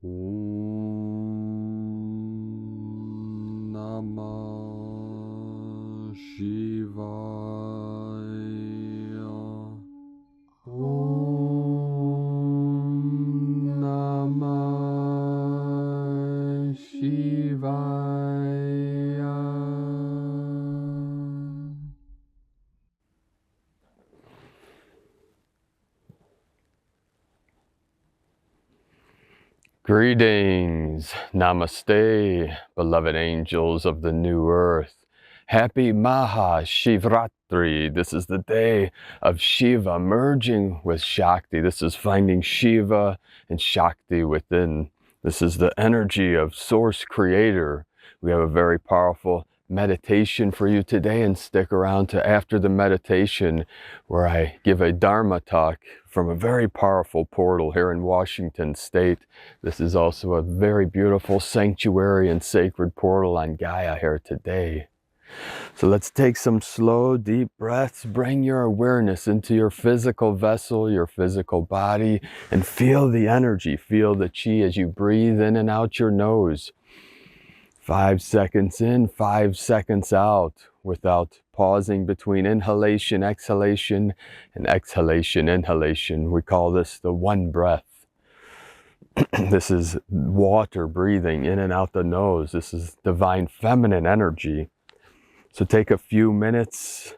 Om Namah Shivaya. Om Namah Shivaya. Greetings, Namaste, beloved angels of the new earth. Happy MahaShivratri. This is the day of Shiva merging with Shakti. This is finding Shiva and Shakti within. This is the energy of Source Creator. We have a very powerful meditation for you today, and stick around to after the meditation where I give a Dharma talk from a very powerful portal here in Washington State. This is also a very beautiful sanctuary and sacred portal on Gaia here today. So let's take some slow, deep breaths. Bring your awareness into your physical vessel, your physical body, and feel the energy, feel the chi as you breathe in and out your nose. 5 seconds in, 5 seconds out, without pausing between inhalation, exhalation, and exhalation, inhalation. We call this the one breath. This is water breathing in and out the nose. This is divine feminine energy. So take a few minutes,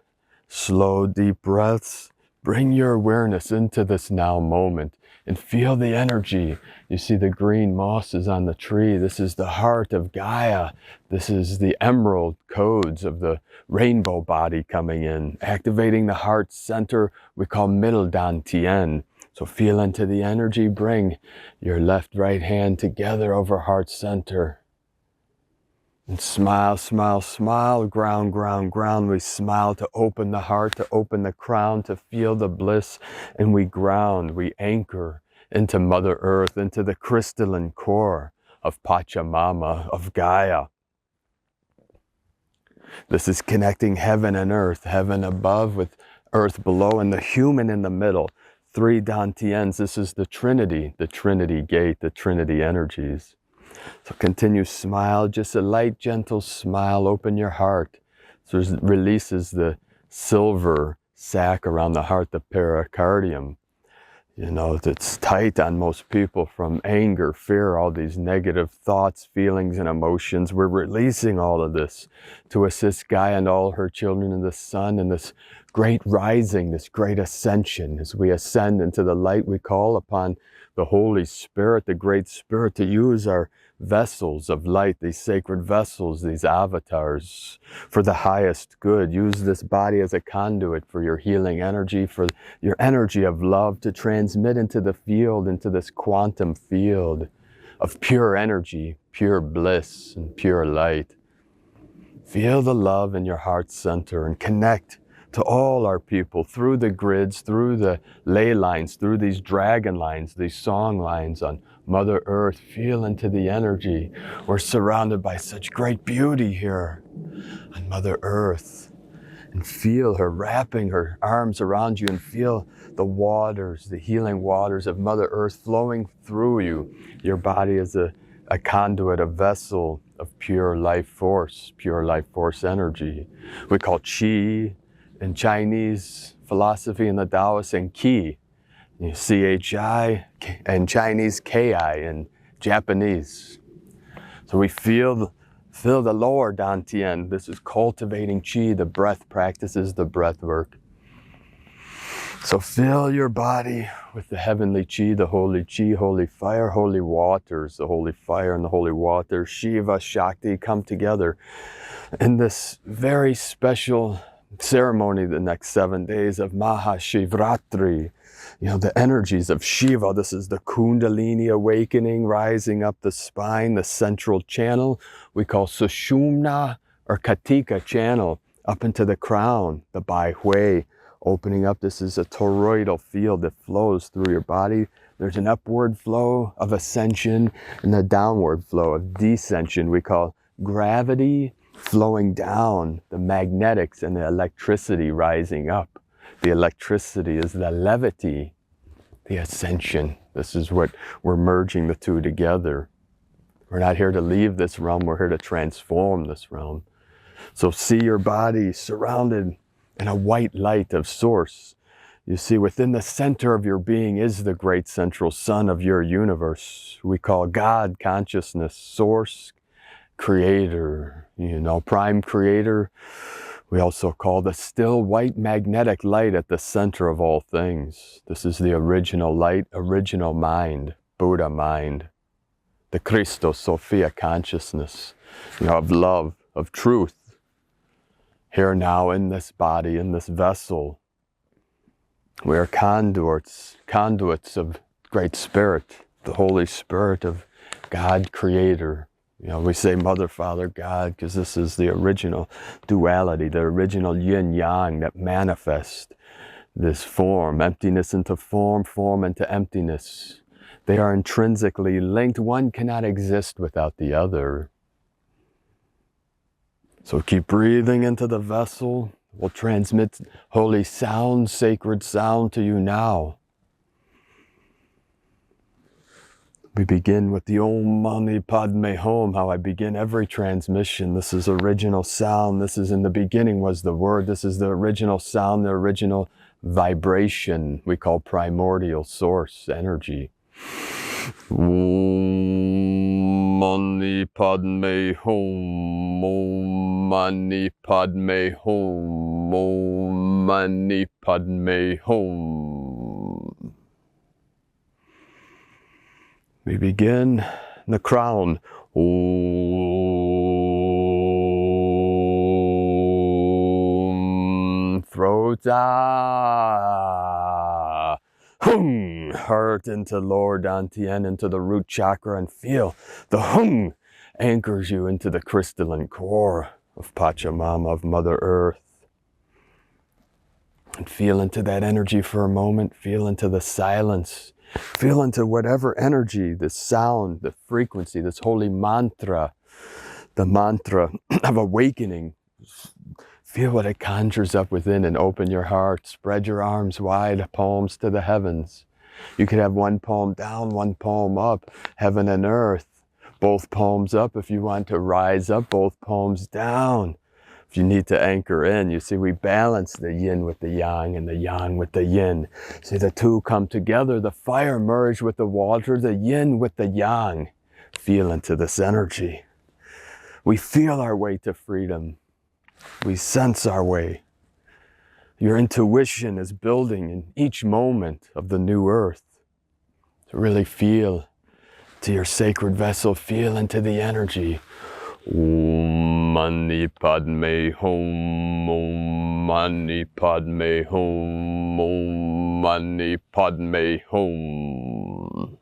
slow, deep breaths. Bring your awareness into this now moment and feel the energy. You see the green mosses on the tree. This is the heart of Gaia. This is the emerald codes of the rainbow body coming in, activating the heart center we call middle dantian. So feel into the energy. Bring your left, right hand together over heart center. And smile, smile, smile, ground, ground, ground. We smile to open the heart, to open the crown, to feel the bliss. And we ground, we anchor into Mother Earth, into the crystalline core of Pachamama, of Gaia. This is connecting heaven and earth, heaven above with earth below, and the human in the middle. 3 dantians. This is the Trinity gate, the Trinity energies. So continue, smile, just a light, gentle smile. Open your heart. So it releases the silver sac around the heart, the pericardium. You know, it's tight on most people from anger, fear, all these negative thoughts, feelings, and emotions. We're releasing all of this to assist Gaia and all her children in the sun in this great rising, this great ascension. As we ascend into the light, we call upon the Holy Spirit, the Great Spirit, to use our vessels of light, these sacred vessels, these avatars, for the highest good. Use this body as a conduit for your healing energy, for your energy of love to transmit into the field, into this quantum field of pure energy, pure bliss, and pure light. Feel the love in your heart center and connect to all our people through the grids, through the ley lines, through these dragon lines, these song lines on Mother Earth. Feel into the energy. We're surrounded by such great beauty here on Mother Earth. And feel her wrapping her arms around you, and feel the waters, the healing waters of Mother Earth flowing through you. Your body is a conduit, a vessel of pure life force energy. We call Qi in Chinese philosophy, in the Taoists, and Qi, C-H-I, and Chinese K-I in Japanese. So we feel the lower dantian. This is cultivating Qi. The breath practices the breath work. So fill your body with the heavenly Qi, the holy Qi, holy fire, holy waters. The holy fire and the holy water, Shiva, Shakti, come together in this very special ceremony the next 7 days of MahaShivratri. You know, the energies of Shiva. This is the Kundalini awakening, rising up the spine, the central channel we call Sushumna or Katika channel, up into the crown, the Bai Hui, opening up. This is a toroidal field that flows through your body. There's an upward flow of ascension and a downward flow of descension. We call gravity flowing down, the magnetics and the electricity rising up. The electricity is the levity, the ascension, This is what we're merging the two together. We're not here to leave this realm, we're here to transform this realm. So see your body surrounded in a white light of source. You see, within the center of your being is the great central sun of your universe. We call God consciousness, source, creator, prime creator. We also call the still white magnetic light at the center of all things. This is the original light, original mind, Buddha mind, the Christos Sophia consciousness, of love, of truth. Here now in this body, in this vessel, we are conduits of Great Spirit, the Holy Spirit of God Creator. We say Mother, Father, God, because this is the original duality, the original yin-yang that manifests this form, emptiness into form, form into emptiness. They are intrinsically linked. One cannot exist without the other. So keep breathing into the vessel. We'll transmit holy sound, sacred sound to you now. We begin with the Om Mani Padme Hum, how I begin every transmission. This is original sound. This is in the beginning was the word. This is the original sound, the original vibration we call primordial source energy. Om Mani Padme Hum, Om Mani Padme Hum, Om Mani Padme Hum. We begin in the crown. Om. Throat. Hung. Heart into lower dantian, into the root chakra, and feel the hung anchors you into the crystalline core of Pachamama, of Mother Earth. And feel into that energy for a moment. Feel into the silence. Feel into whatever energy, the sound, the frequency, this holy mantra, the mantra of awakening. Feel what it conjures up within and open your heart. Spread your arms wide, palms to the heavens. You could have one palm down, one palm up, heaven and earth. Both palms up if you want to rise up, both palms down. If you need to anchor in, you see we balance the yin with the yang and the yang with the yin. See the two come together, the fire merge with the water, the yin with the yang. Feel into this energy. We feel our way to freedom. We sense our way. Your intuition is building in each moment of the new earth. To really feel to your sacred vessel, feel into the energy. Om Mani Padme Hum, Om Mani Padme Hum, Om Mani Padme Hum.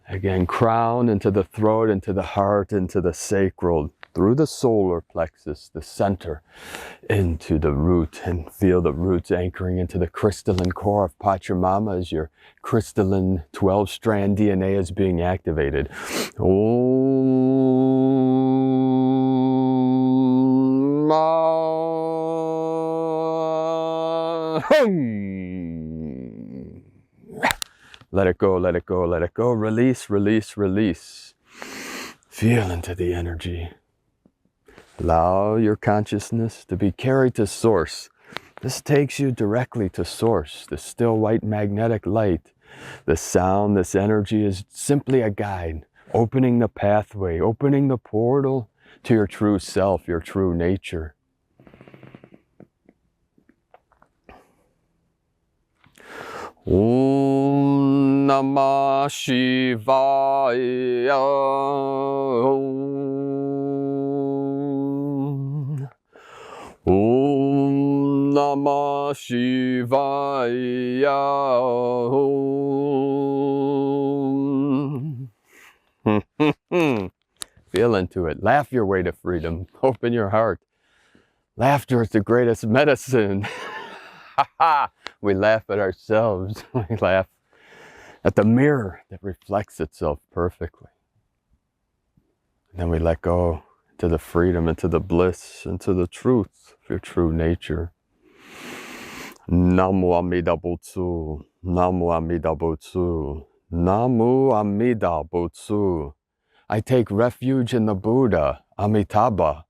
Again, crown into the throat, into the heart, into the sacral, through the solar plexus, the center, into the root, and feel the roots anchoring into the crystalline core of Pachamama as your crystalline 12-strand DNA is being activated. Om Hum. Let it go, let it go, let it go. Release, release, release. Feel into the energy. Allow your consciousness to be carried to source. This takes you directly to source, the still white magnetic light. The sound, this energy is simply a guide, opening the pathway, opening the portal to your true self, your true nature. Om Namah Shivaya. Om Namah Shivaya. Feel into it. Laugh your way to freedom. Open your heart. Laughter is the greatest medicine. We laugh at ourselves. We laugh at the mirror that reflects itself perfectly. And then we let go to the freedom, into the bliss, into the truth of your true nature. Namo Amida Butsu. Namu Amida Butsu. Namu Amida Butsu. I take refuge in the Buddha, Amitabha,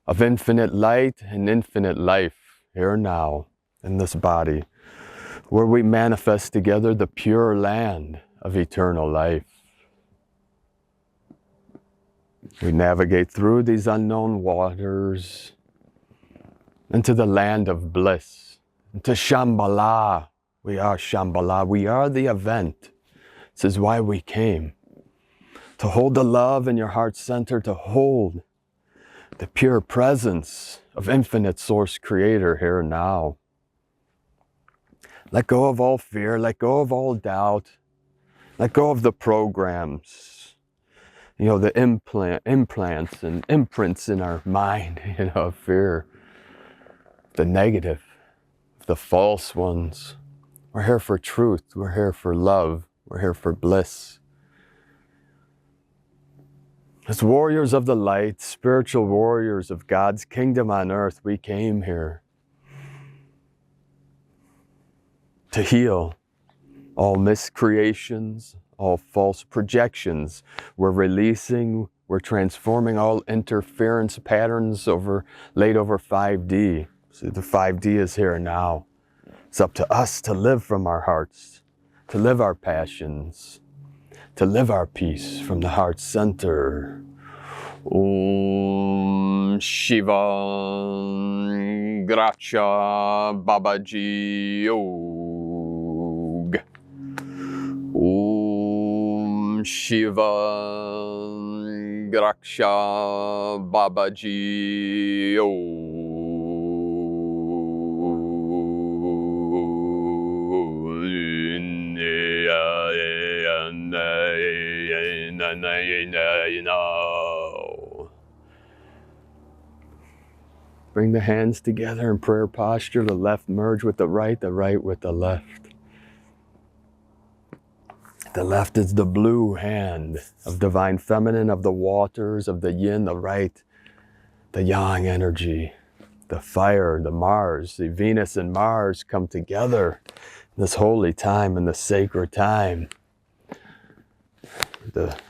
of infinite light and infinite life, here now, in this body, where we manifest together the pure land of eternal life. We navigate through these unknown waters into the land of bliss, into Shambhala. We are Shambhala. We are the event. This is why we came. To hold the love in your heart center, to hold the pure presence of infinite source creator here and now. Let go of all fear, let go of all doubt, let go of the programs, the implants and imprints in our mind, of fear, the negative, the false ones. We're here for truth, we're here for love, we're here for bliss. As warriors of the light, spiritual warriors of God's kingdom on earth, we came here to heal all miscreations, all false projections. We're releasing, we're transforming all interference patterns laid over 5D. So the 5D is here now. It's up to us to live from our hearts, to live our passions, to live our peace from the heart center. Om Shiva Gracha Babaji Yog. Om Shiva Gracha Babaji Yog. Bring the hands together in prayer posture, the left merge with the right with the left. The left is the blue hand of divine feminine, of the waters, of the yin, the right, the yang energy, the fire, the Mars, the Venus and Mars come together in this holy time, in the sacred time.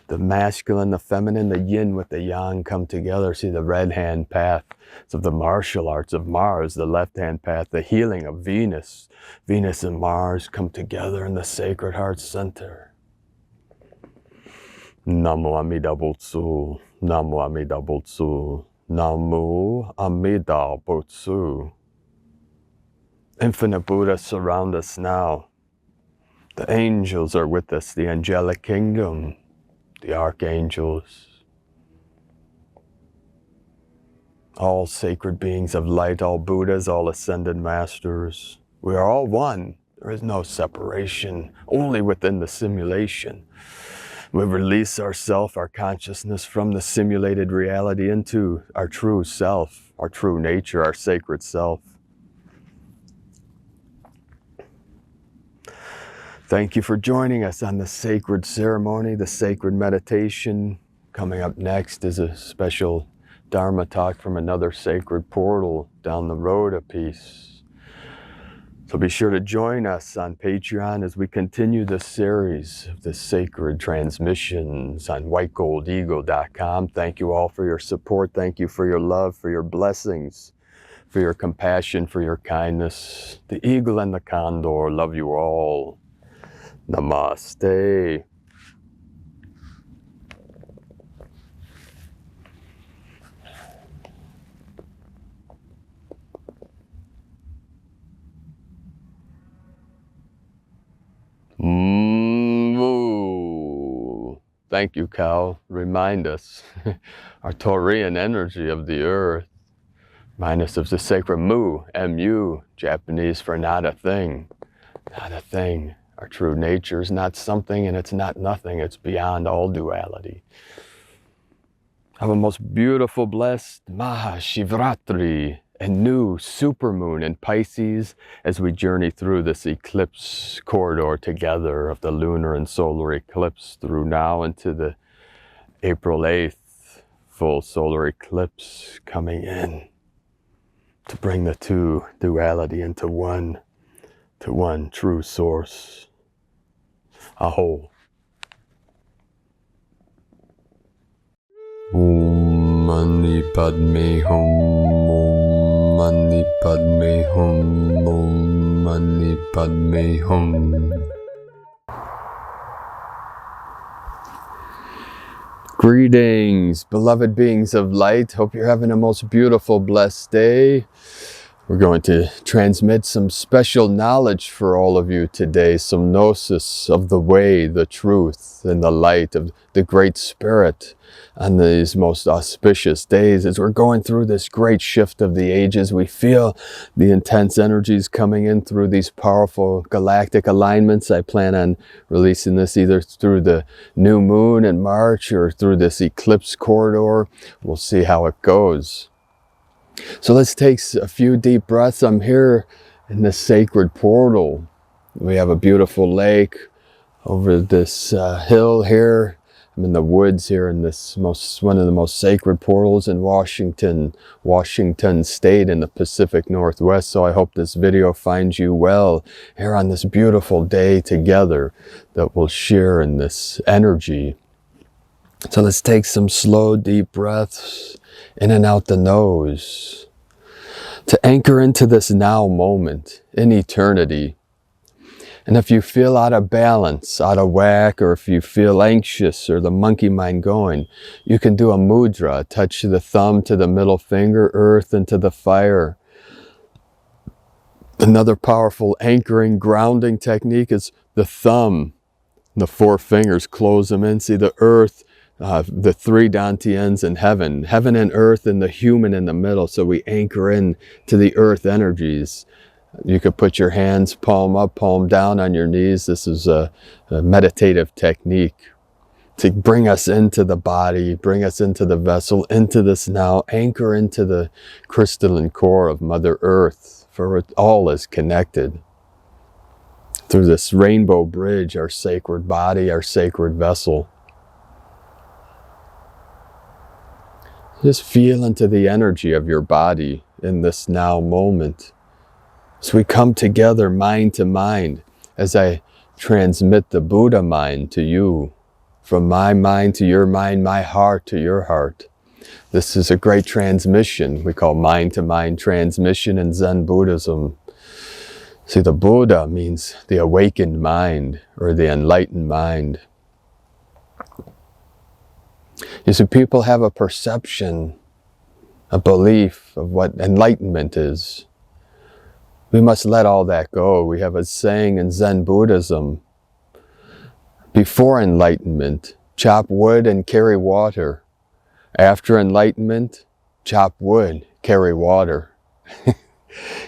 The masculine, the feminine, the yin with the yang come together. See the red hand path of the martial arts of Mars, the left hand path, the healing of Venus. Venus and Mars come together in the sacred heart center. Namu Amida Butsu, Namu Amida Butsu, Namu Amida Butsu. Infinite Buddha surround us now. The angels are with us, the angelic kingdom, the archangels, all sacred beings of light, all Buddhas, all ascended masters. We are all one. There is no separation, only within the simulation. We release ourself, our consciousness from the simulated reality into our true self, our true nature, our sacred self. Thank you for joining us on the sacred ceremony, the sacred meditation. Coming up next is a special Dharma talk from another sacred portal down the road a piece. So be sure to join us on Patreon as we continue this series of the sacred transmissions on whitegoldeagle.com. Thank you all for your support. Thank you for your love, for your blessings, for your compassion, for your kindness. The eagle and the condor love you all. Namaste. Moo. Thank you, cow. Remind us, our Taurian energy of the earth. Remind us of the sacred mu, M-U, Japanese for not a thing. Not a thing. Our true nature is not something and it's not nothing. It's beyond all duality. Have a most beautiful, blessed MahaShivratri and new supermoon in Pisces as we journey through this eclipse corridor together of the lunar and solar eclipse through now into the April 8th full solar eclipse coming in to bring the two duality into one. to one true source. Aho. Om Mani Padme Hum. Om Mani Padme Hum. Om Mani Padme Hum. Greetings, beloved beings of light. Hope you're having a most beautiful, blessed day. We're going to transmit some special knowledge for all of you today, some gnosis of the way, the truth, and the light of the Great Spirit on these most auspicious days. As we're going through this great shift of the ages, we feel the intense energies coming in through these powerful galactic alignments. I plan on releasing this either through the new moon in March or through this Eclipse Corridor. We'll see how it goes. So let's take a few deep breaths. I'm here in the sacred portal. We have a beautiful lake over this hill here. I'm in the woods here in this one of the most sacred portals in Washington State in the Pacific Northwest. So I hope this video finds you well here on this beautiful day together that we'll share in this energy. So let's take some slow, deep breaths in and out the nose to anchor into this now moment in eternity. And if you feel out of balance, out of whack, or if you feel anxious or the monkey mind going, you can do a mudra, touch the thumb to the middle finger, earth into the fire. Another powerful anchoring, grounding technique is the thumb, the four fingers, close them in, see the earth, the three dantians in heaven and earth, and the human in the middle. So we anchor in to the earth energies. You could put your hands palm up, palm down on your knees. This is a meditative technique to bring us into the body, bring us into the vessel, into this now, anchor into the crystalline core of Mother Earth, for it all is connected. Through this rainbow bridge, our sacred body, our sacred vessel. Just feel into the energy of your body in this now moment. As we come together mind to mind, as I transmit the Buddha mind to you, from my mind to your mind, my heart to your heart. This is a great transmission we call mind to mind transmission in Zen Buddhism. See, the Buddha means the awakened mind or the enlightened mind. You see, people have a perception, a belief of what enlightenment is. We must let all that go. We have a saying in Zen Buddhism, before enlightenment, chop wood and carry water. After enlightenment, chop wood, carry water.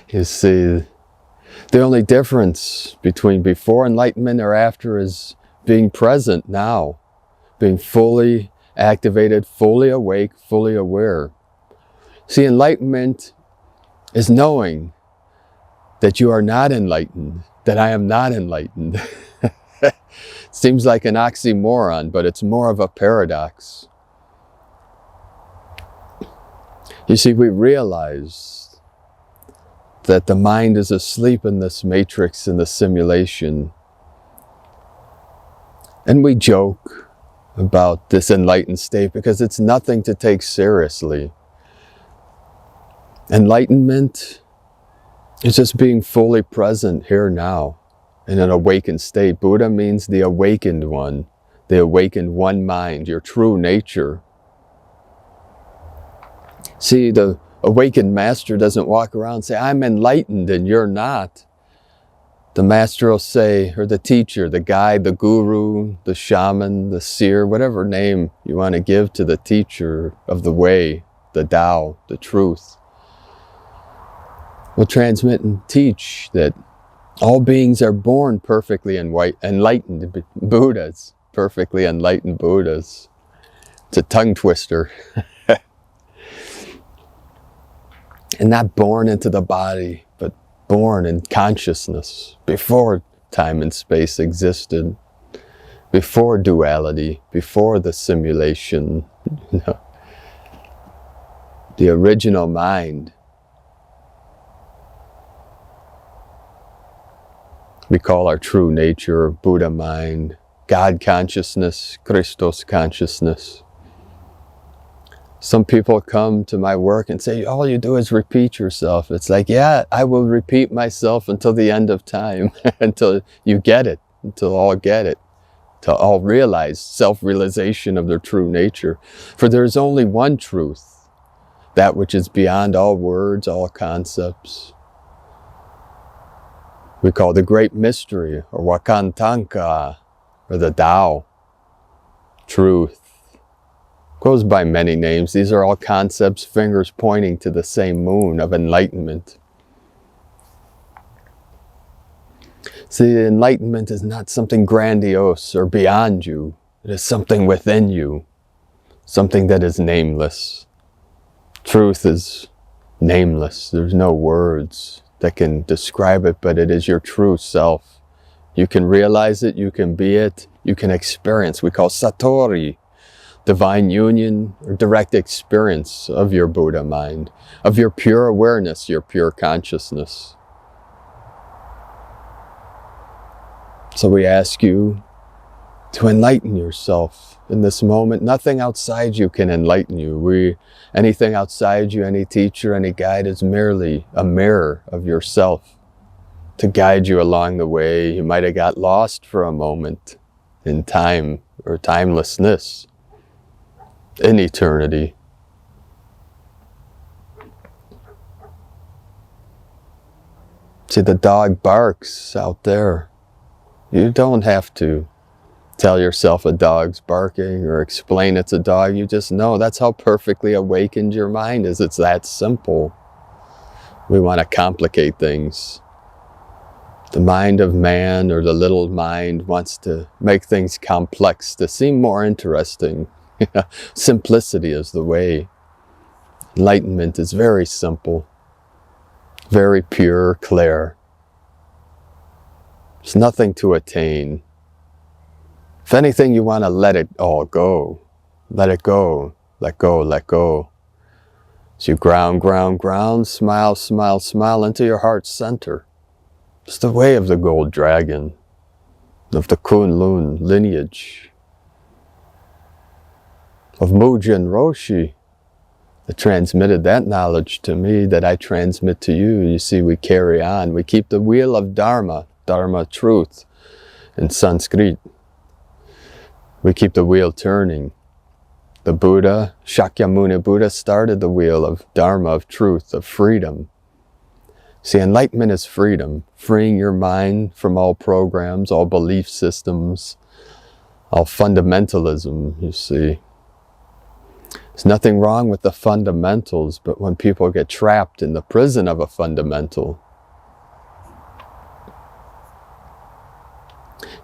You see, the only difference between before enlightenment or after is being present now, being fully activated, fully awake, fully aware. See, enlightenment is knowing that you are not enlightened, that I am not enlightened. Seems like an oxymoron, but it's more of a paradox. You see, we realize that the mind is asleep in this matrix, in the simulation. And we joke about this enlightened state because it's nothing to take seriously. Enlightenment is just being fully present here now in an awakened state. Buddha means the awakened one mind, your true nature. See, the awakened master doesn't walk around and say, I'm enlightened and you're not. The master will say, or the teacher, the guide, the guru, the shaman, the seer, whatever name you want to give to the teacher of the way, the Tao, the truth, will transmit and teach that all beings are born perfectly enlightened Buddhas, perfectly enlightened Buddhas. It's a tongue twister. And not born into the body, but born in consciousness, before time and space existed, before duality, before the simulation. The original mind. we call our true nature, Buddha mind, God consciousness, Christos consciousness. Some people come to my work and say, all you do is repeat yourself. It's like, yeah, I will repeat myself until the end of time, until you get it, until all get it, till all realize self-realization of their true nature. For there is only one truth, that which is beyond all words, all concepts. We call the great mystery, or Wakantanka, or the Tao, truth. Goes by many names. These are all concepts, fingers pointing to the same moon of enlightenment. See, enlightenment is not something grandiose or beyond you. It is something within you, something that is nameless. Truth is nameless. There's no words that can describe it, but it is your true self. You can realize it, you can be it, you can experience. We call Satori, divine union or direct experience of your Buddha mind, of your pure awareness, your pure consciousness. So we ask you to enlighten yourself in this moment. Nothing outside you can enlighten you. Anything outside you, any teacher, any guide is merely a mirror of yourself to guide you along the way. You might have got lost for a moment in time or timelessness, in eternity. See, the dog barks out there. You don't have to tell yourself a dog's barking or explain it's a dog. You just know. That's how perfectly awakened your mind is. It's that simple. We want to complicate things. The mind of man, or the little mind, wants to make things complex to seem more interesting. Simplicity is the way. Enlightenment is very simple, very pure, clear. There's nothing to attain. If anything, you want to let it all go. Let it go. Let go. Let go. So you ground, ground, ground, smile, smile, smile into your heart's center. It's the way of the gold dragon, of the Kunlun lineage, of Mujin Roshi, that transmitted that knowledge to me, that I transmit to you. You see, we carry on. We keep the wheel of Dharma, Dharma, truth, in Sanskrit. We keep the wheel turning. The Buddha, Shakyamuni Buddha, started the wheel of Dharma, of truth, of freedom. See, enlightenment is freedom, freeing your mind from all programs, all belief systems, all fundamentalism, you see. There's nothing wrong with the fundamentals, but when people get trapped in the prison of a fundamental.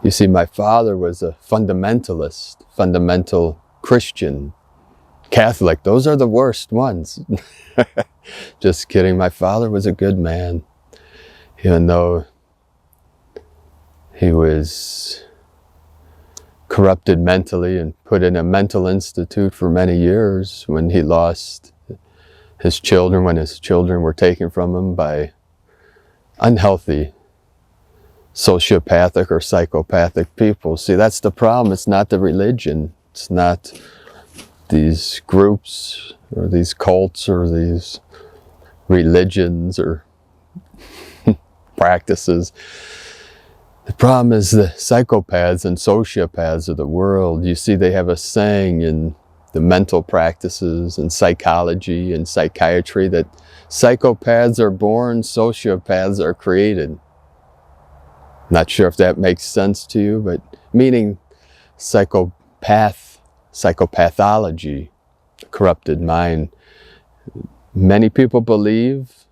You see, my father was a fundamentalist, fundamental Christian, Catholic. Those are the worst ones. Just kidding. My father was a good man, even though he was corrupted mentally and put in a mental institute for many years when he lost his children, when his children were taken from him by unhealthy sociopathic or psychopathic people. See, that's the problem. It's not the religion. It's not these groups or these cults or these religions or practices. The problem is the psychopaths and sociopaths of the world. You see, they have a saying in the mental practices and psychology and psychiatry that psychopaths are born, sociopaths are created. Not sure if that makes sense to you, but meaning psychopathology, corrupted mind. Many people believe,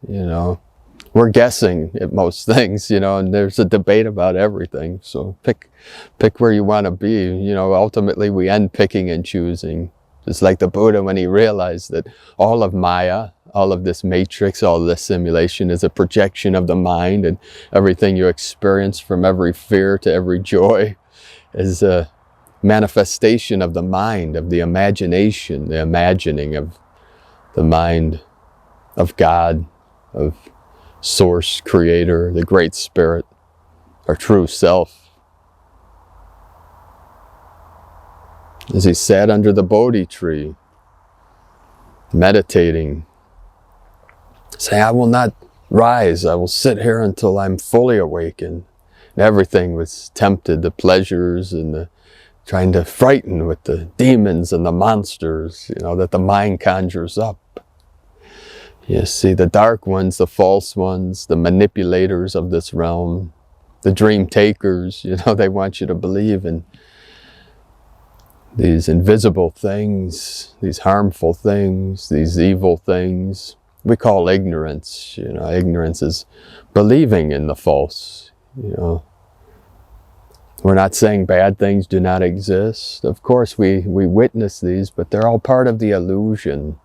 we're guessing at most things, and there's a debate about everything. So pick where you want to be. Ultimately we end picking and choosing. It's like the Buddha when he realized that all of Maya, all of this matrix, all of this simulation is a projection of the mind, and everything you experience from every fear to every joy is a manifestation of the mind, of the imagination, the imagining of the mind of God, of Source, Creator, the Great Spirit. our true self. As he sat under the Bodhi tree, meditating, saying, I will not rise, I will sit here until I'm fully awakened. And everything was tempted, the pleasures and the trying to frighten with the demons and the monsters, that the mind conjures up. You see, the dark ones, the false ones, the manipulators of this realm, the dream takers, they want you to believe in these invisible things, these harmful things, these evil things. We call ignorance, ignorance is believing in the false, We're not saying bad things do not exist. Of course, we witness these, but they're all part of the illusion.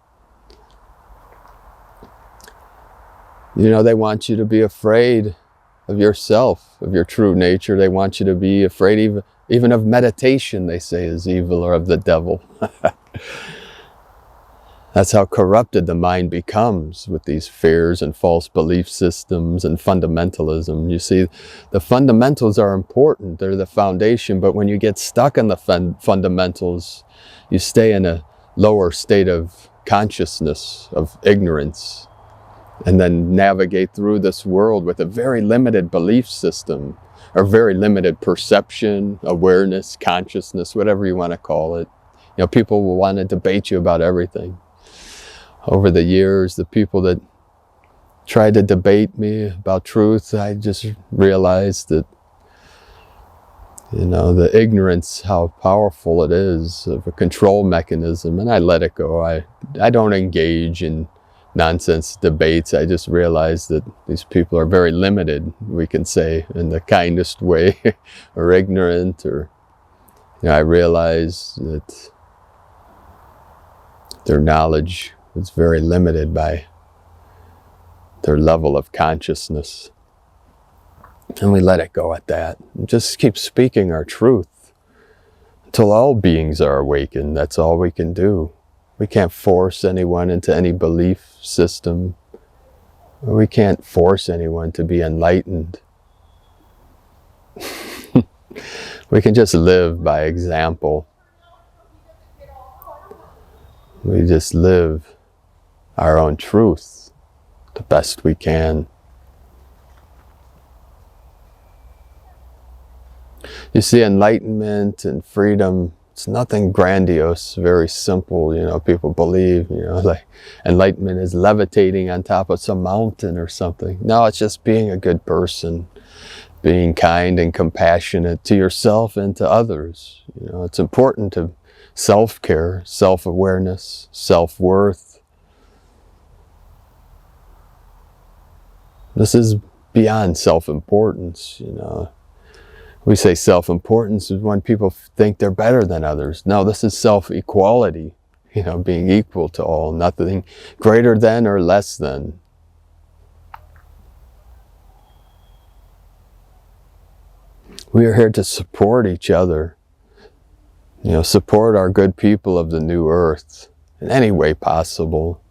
They want you to be afraid of yourself, of your true nature. They want you to be afraid even of meditation, they say is evil, or of the devil. That's how corrupted the mind becomes with these fears and false belief systems and fundamentalism. You see, the fundamentals are important. They're the foundation, but when you get stuck in the fundamentals, you stay in a lower state of consciousness, of ignorance, and then navigate through this world with a very limited belief system, or very limited perception, awareness, consciousness, whatever you want to call it. People will want to debate you about everything. Over the years, the people that tried to debate me about truth, I just realized that, the ignorance, how powerful it is of a control mechanism, and I let it go. I don't engage in nonsense debates. I just realized that these people are very limited, we can say, in the kindest way, or ignorant, or, I realized that their knowledge was very limited by their level of consciousness. And we let it go at that. And just keep speaking our truth until all beings are awakened. That's all we can do. We can't force anyone into any belief system. We can't force anyone to be enlightened. We can just live by example. We just live our own truth the best we can. You see, enlightenment and freedom, it's nothing grandiose, very simple. People believe, like enlightenment is levitating on top of some mountain or something. No, it's just being a good person, being kind and compassionate to yourself and to others. It's important to self-care, self-awareness, self-worth. This is beyond self-importance, We say self-importance is when people think they're better than others. No, this is self-equality, being equal to all, nothing greater than or less than. We are here to support each other, support our good people of the new earth in any way possible,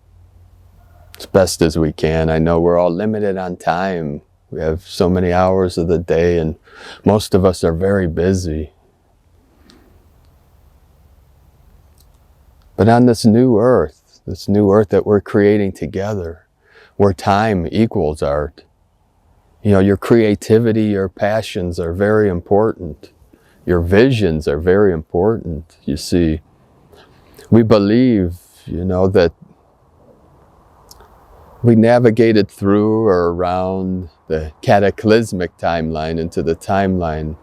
as best as we can. I know we're all limited on time. We have so many hours of the day, and most of us are very busy. But on this new earth that we're creating together, where time equals art, your creativity, your passions are very important. Your visions are very important. You see, we believe, that we navigated through or around the cataclysmic timeline into the timeline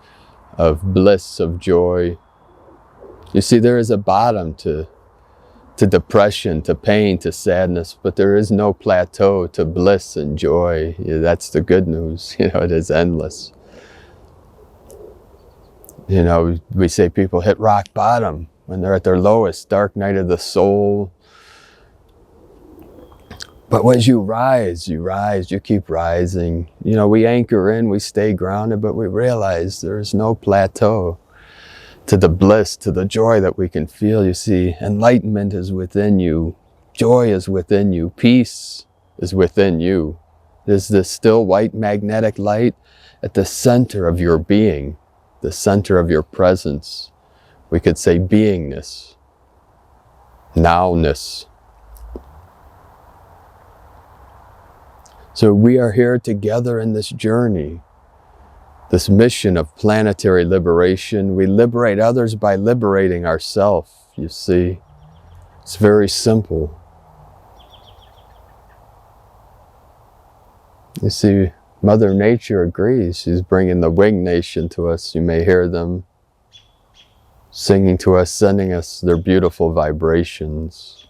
of bliss, of joy. You see, there is a bottom to depression, to pain, to sadness, but there is no plateau to bliss and joy. That's the good news. It is endless. We say people hit rock bottom when they're at their lowest, dark night of the soul. But as you rise, you keep rising. We anchor in, we stay grounded, but we realize there is no plateau to the bliss, to the joy that we can feel. You see, enlightenment is within you. Joy is within you. Peace is within you. There's this still white magnetic light, at the center of your being, the center of your presence. We could say beingness, nowness. So we are here together in this journey, this mission of planetary liberation. We liberate others by liberating ourselves, you see. It's very simple. You see, Mother Nature agrees. She's bringing the winged nation to us. You may hear them singing to us, sending us their beautiful vibrations.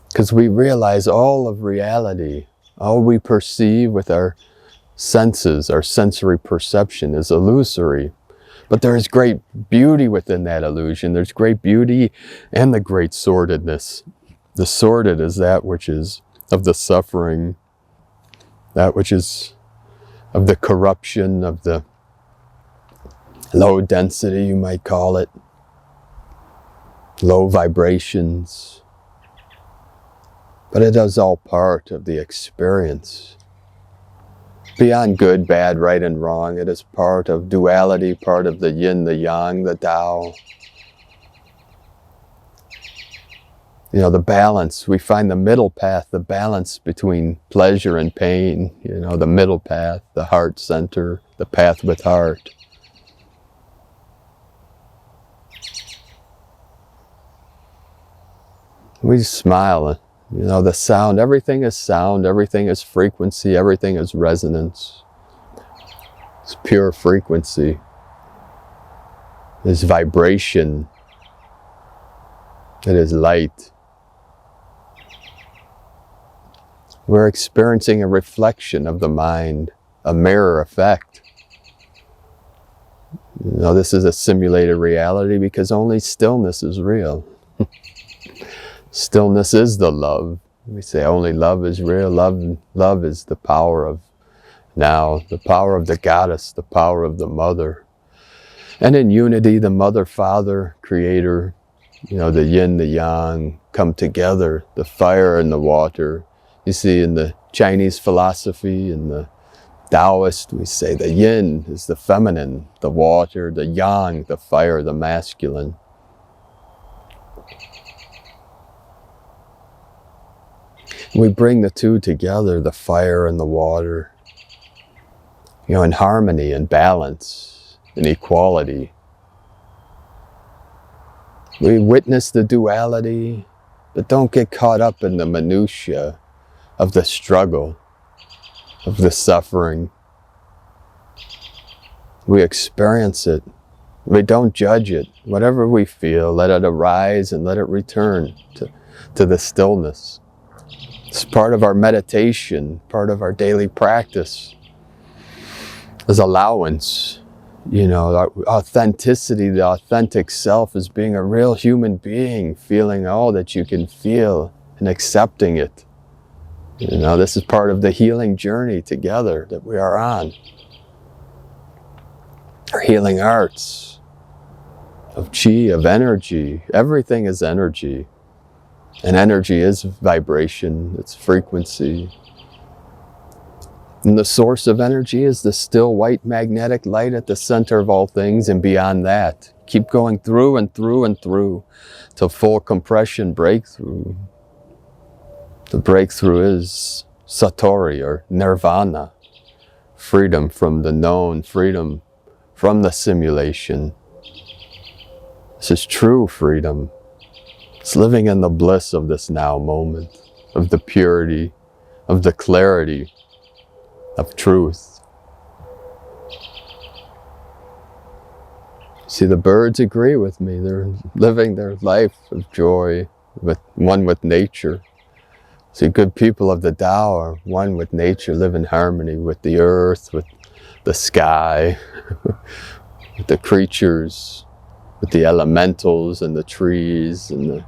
Because we realize all of reality, all we perceive with our senses, our sensory perception is illusory. But there is great beauty within that illusion. There's great beauty and the great sordidness. The sordid is that which is of the suffering, that which is of the corruption, of the low density, you might call it, low vibrations. But it is all part of the experience. Beyond good, bad, right, and wrong, it is part of duality, part of the yin, the yang, the Tao. You know, the balance, we find the middle path, the balance between pleasure and pain, you know, the middle path, the heart center, the path with heart. We smile, you know, the sound, everything is frequency, everything is resonance. It's pure frequency. It's vibration. It is light. We're experiencing a reflection of the mind, a mirror effect. You know, this is a simulated reality because only stillness is real. Stillness is the love. We say only love is real. Love is the power of now, the power of the goddess, the power of the mother. And in unity, the mother, father, creator, you know, the yin, the yang come together, the fire and the water. You see, in the Chinese philosophy, in the Taoist, we say the yin is the feminine, the water, the yang, the fire, the masculine. We bring the two together, the fire and the water, you know, in harmony and balance, in equality. We witness the duality, but don't get caught up in the minutiae of the struggle, of the suffering. We experience it. We don't judge it. Whatever we feel, let it arise and let it return to the stillness. It's part of our meditation, part of our daily practice. As allowance, you know, our authenticity, the authentic self is being a real human being, feeling all that you can feel and accepting it. You know, this is part of the healing journey together that we are on. Our healing arts of chi, of energy. Everything is energy. And energy is vibration, it's frequency. And the source of energy is the still white magnetic light at the center of all things, and beyond that. Keep going through and through and through till full compression breakthrough. The breakthrough is Satori, or Nirvana. Freedom from the known, freedom from the simulation. This is true freedom. It's living in the bliss of this now moment, of the purity, of the clarity, of truth. See, the birds agree with me. They're living their life of joy, one with nature. See, good people of the Tao are one with nature, live in harmony with the earth, with the sky, with the creatures, with the elementals and the trees and the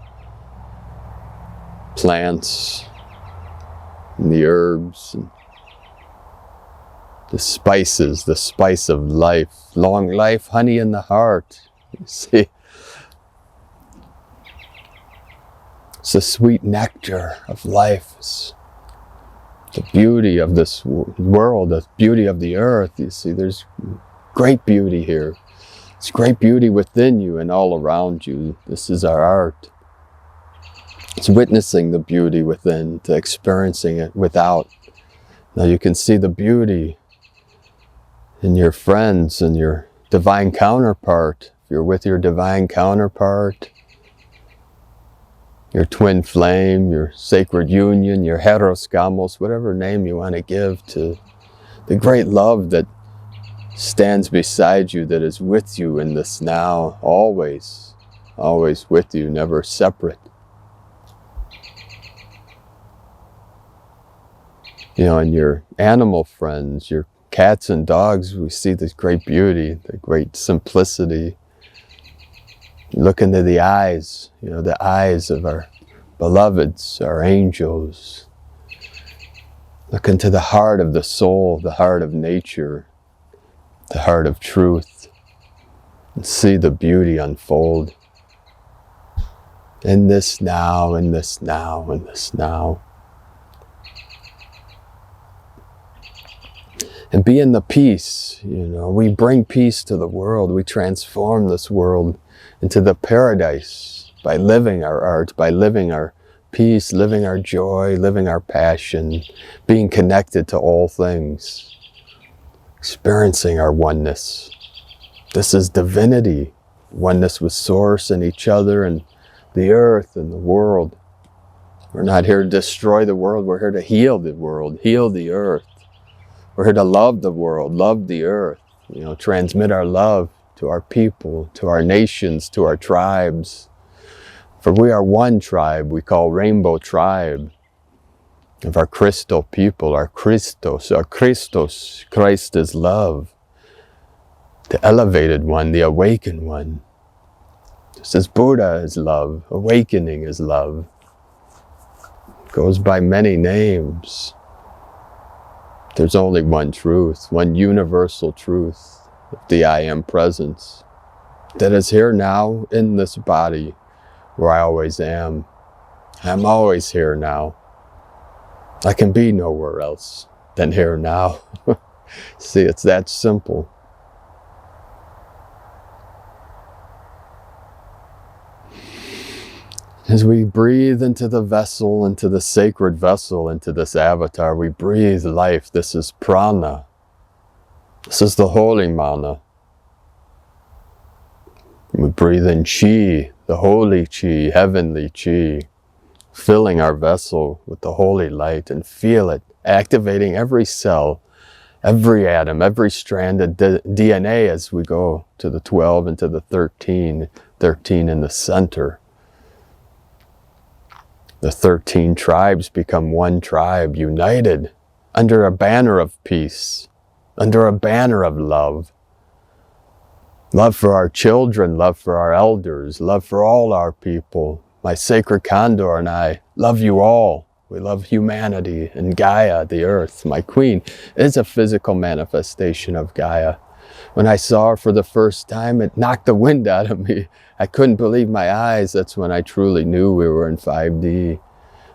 plants and the herbs and the spices, the spice of life, long life, honey in the heart. You see, it's the sweet nectar of life. It's the beauty of this world, the beauty of the earth. You see, there's great beauty here. It's great beauty within you and all around you. This is our art. It's witnessing the beauty within, to experiencing it without. Now you can see the beauty in your friends and your divine counterpart. If you're with your divine counterpart, your twin flame, your sacred union, your heros gamos, whatever name you want to give to the great love that stands beside you, that is with you in this now, always, always with you, never separate. You know, and your animal friends, your cats and dogs, we see this great beauty, the great simplicity. Look into the eyes, you know, the eyes of our beloveds, our angels. Look into the heart of the soul, the heart of nature, the heart of truth, and see the beauty unfold in this now, in this now, in this now. And be in the peace, you know, we bring peace to the world. We transform this world into the paradise by living our art, by living our peace, living our joy, living our passion, being connected to all things, experiencing our oneness. This is divinity, oneness with Source and each other and the earth and the world. We're not here to destroy the world, we're here to heal the world, heal the earth. We're here to love the world, love the earth, you know, transmit our love to our people, to our nations, to our tribes. For we are one tribe we call Rainbow Tribe of our crystal people, our Christos, Christ is love, the elevated one, the awakened one. Just as Buddha is love, awakening is love. Goes by many names. There's only one truth, one universal truth of the I Am Presence that is here now in this body where I always am. I'm always here now. I can be nowhere else than here now. See, it's that simple. As we breathe into the vessel, into the sacred vessel, into this avatar, we breathe life. This is prana. This is the holy mana. We breathe in chi, the holy chi, heavenly chi, filling our vessel with the holy light, and feel it activating every cell, every atom, every strand of DNA as we go to the 12 and to the 13 in the center. The 13 tribes become one tribe, united under a banner of peace, under a banner of love. Love for our children, love for our elders, love for all our people. My sacred condor and I love you all. We love humanity and Gaia, the earth. My queen is a physical manifestation of Gaia. When I saw her for the first time, it knocked the wind out of me. I couldn't believe my eyes. That's when I truly knew we were in 5D,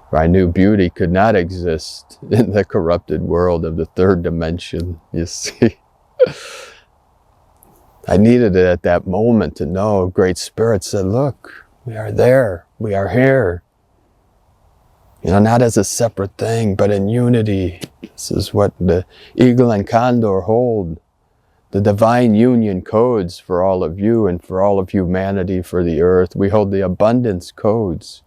where I knew beauty could not exist in the corrupted world of the third dimension, you see. I needed it at that moment to know. Great Spirit said, look, we are there, we are here. You know, not as a separate thing, but in unity. This is what the eagle and condor hold. The divine union codes for all of you and for all of humanity, for the earth. We hold the abundance codes,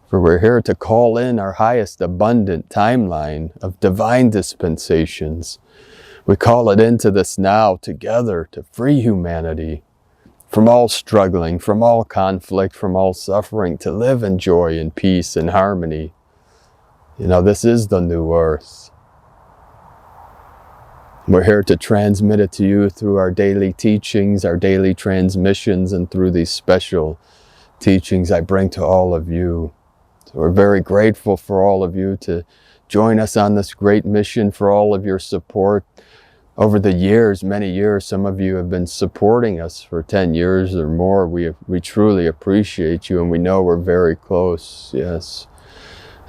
for we're here to call in our highest abundant timeline of divine dispensations. We call it into this now together to free humanity from all struggling, from all conflict, from all suffering, to live in joy and peace and harmony. You know, this is the new earth. We're here to transmit it to you through our daily teachings, our daily transmissions, and through these special teachings I bring to all of you. So we're very grateful for all of you to join us on this great mission, for all of your support over the years, many years. Some of you have been supporting us for 10 years or more. We truly appreciate you, and we know we're very close, yes.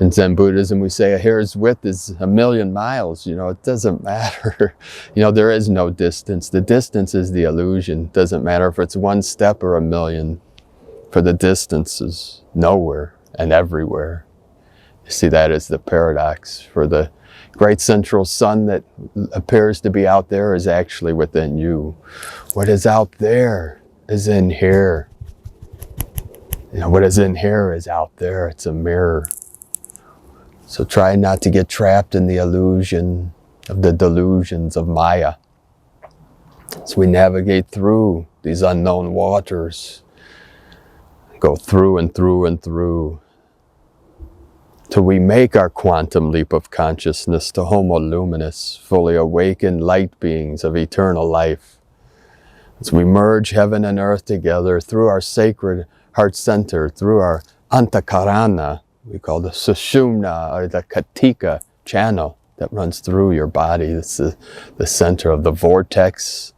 In Zen Buddhism, we say a hair's width is 1,000,000 miles. You know, it doesn't matter. You know, there is no distance. The distance is the illusion. It doesn't matter if it's 1 step or 1,000,000. For the distance is nowhere and everywhere. You see, that is the paradox. For the great central sun that appears to be out there is actually within you. What is out there is in here. You know, what is in here is out there. It's a mirror. So try not to get trapped in the illusion of the delusions of Maya. As we navigate through these unknown waters, go through and through and through, till we make our quantum leap of consciousness to Homo Luminous, fully awakened light beings of eternal life. As we merge heaven and earth together through our sacred heart center, through our Antakarana, we call the Sushumna or the Katika channel that runs through your body. It's the center of the vortex.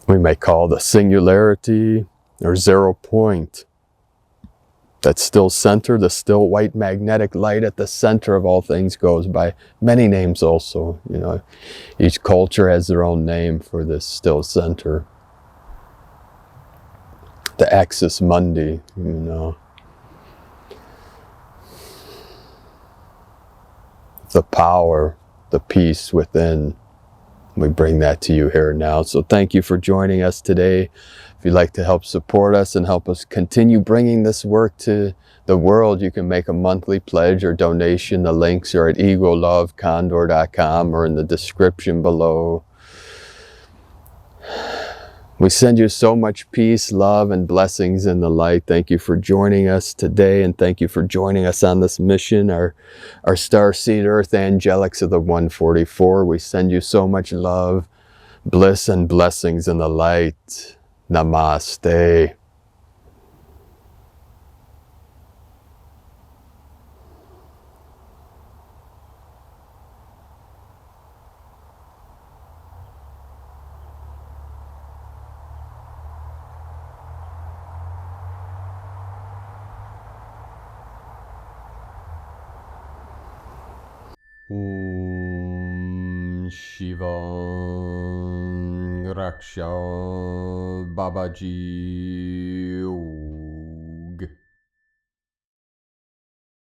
We may call the singularity or 0 point. That still center, the still white magnetic light at the center of all things, goes by many names also. You know, each culture has their own name for this still center. The axis mundi, you know. The power, the peace within. We bring that to you here now. So thank you for joining us today. If you'd like to help support us and help us continue bringing this work to the world, you can make a monthly pledge or donation. The links are at egolovecondor.com or in the description below. We send you so much peace, love, and blessings in the light. Thank you for joining us today, and thank you for joining us on this mission, our starseed earth angelics of the 144. We send you so much love, bliss, and blessings in the light. Namaste. Shivam Raksha Babaji.